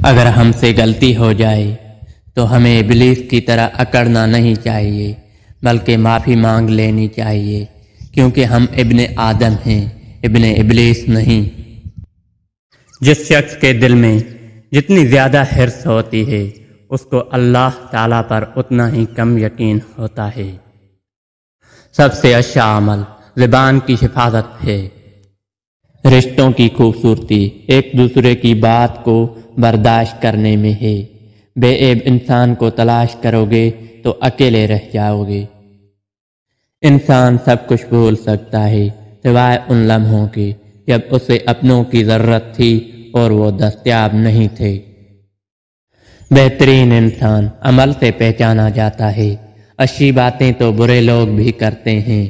اگر ہم سے غلطی ہو جائے تو ہمیں ابلیس کی طرح اکڑنا نہیں چاہیے، بلکہ معافی مانگ لینی چاہیے، کیونکہ ہم ابن آدم ہیں، ابن ابلیس نہیں۔ جس شخص کے دل میں جتنی زیادہ حرص ہوتی ہے اس کو اللہ تعالیٰ پر اتنا ہی کم یقین ہوتا ہے۔ سب سے اچھا عمل زبان کی حفاظت ہے۔ رشتوں کی خوبصورتی ایک دوسرے کی بات کو برداشت کرنے میں ہے۔ بے عیب انسان کو تلاش کرو گے تو اکیلے رہ جاؤ گے۔ انسان سب کچھ بھول سکتا ہے سوائے ان لمحوں کے جب اسے اپنوں کی ضرورت تھی اور وہ دستیاب نہیں تھے۔ بہترین انسان عمل سے پہچانا جاتا ہے، اچھی باتیں تو برے لوگ بھی کرتے ہیں۔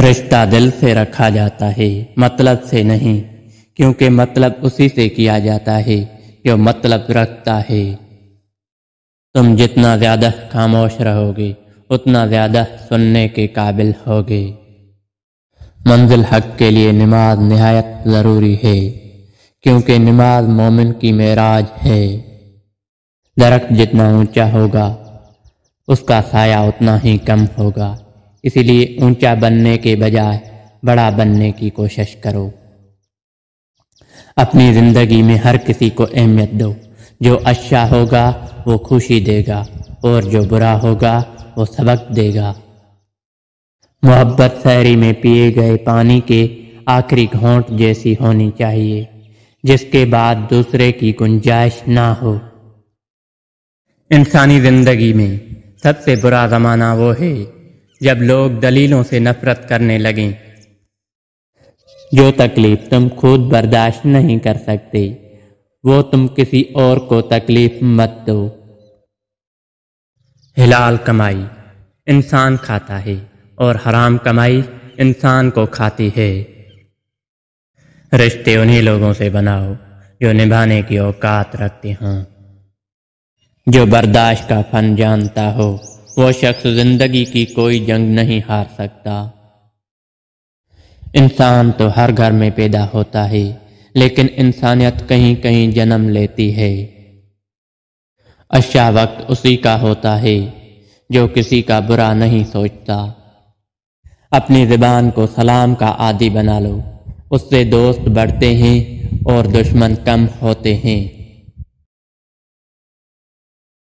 رشتہ دل سے رکھا جاتا ہے، مطلب سے نہیں، کیونکہ مطلب اسی سے کیا جاتا ہے جو مطلب رکھتا ہے۔ تم جتنا زیادہ خاموش رہو گے اتنا زیادہ سننے کے قابل ہوگے۔ منزل حق کے لیے نماز نہایت ضروری ہے، کیونکہ نماز مومن کی معراج ہے۔ درخت جتنا اونچا ہوگا اس کا سایہ اتنا ہی کم ہوگا، اسی لیے اونچا بننے کے بجائے بڑا بننے کی کوشش کرو۔ اپنی زندگی میں ہر کسی کو اہمیت دو، جو اچھا ہوگا وہ خوشی دے گا اور جو برا ہوگا وہ سبق دے گا۔ محبت سحری میں پیے گئے پانی کے آخری گھونٹ جیسی ہونی چاہیے، جس کے بعد دوسرے کی گنجائش نہ ہو۔ انسانی زندگی میں سب سے برا زمانہ وہ ہے جب لوگ دلیلوں سے نفرت کرنے لگیں۔ جو تکلیف تم خود برداشت نہیں کر سکتے وہ تم کسی اور کو تکلیف مت دو۔ حلال کمائی انسان کھاتا ہے اور حرام کمائی انسان کو کھاتی ہے۔ رشتے انہی لوگوں سے بناؤ جو نبھانے کی اوقات رکھتے ہوں۔ جو برداشت کا فن جانتا ہو وہ شخص زندگی کی کوئی جنگ نہیں ہار سکتا۔ انسان تو ہر گھر میں پیدا ہوتا ہے، لیکن انسانیت کہیں کہیں جنم لیتی ہے۔ اچھا وقت اسی کا ہوتا ہے جو کسی کا برا نہیں سوچتا۔ اپنی زبان کو سلام کا عادی بنا لو، اس سے دوست بڑھتے ہیں اور دشمن کم ہوتے ہیں۔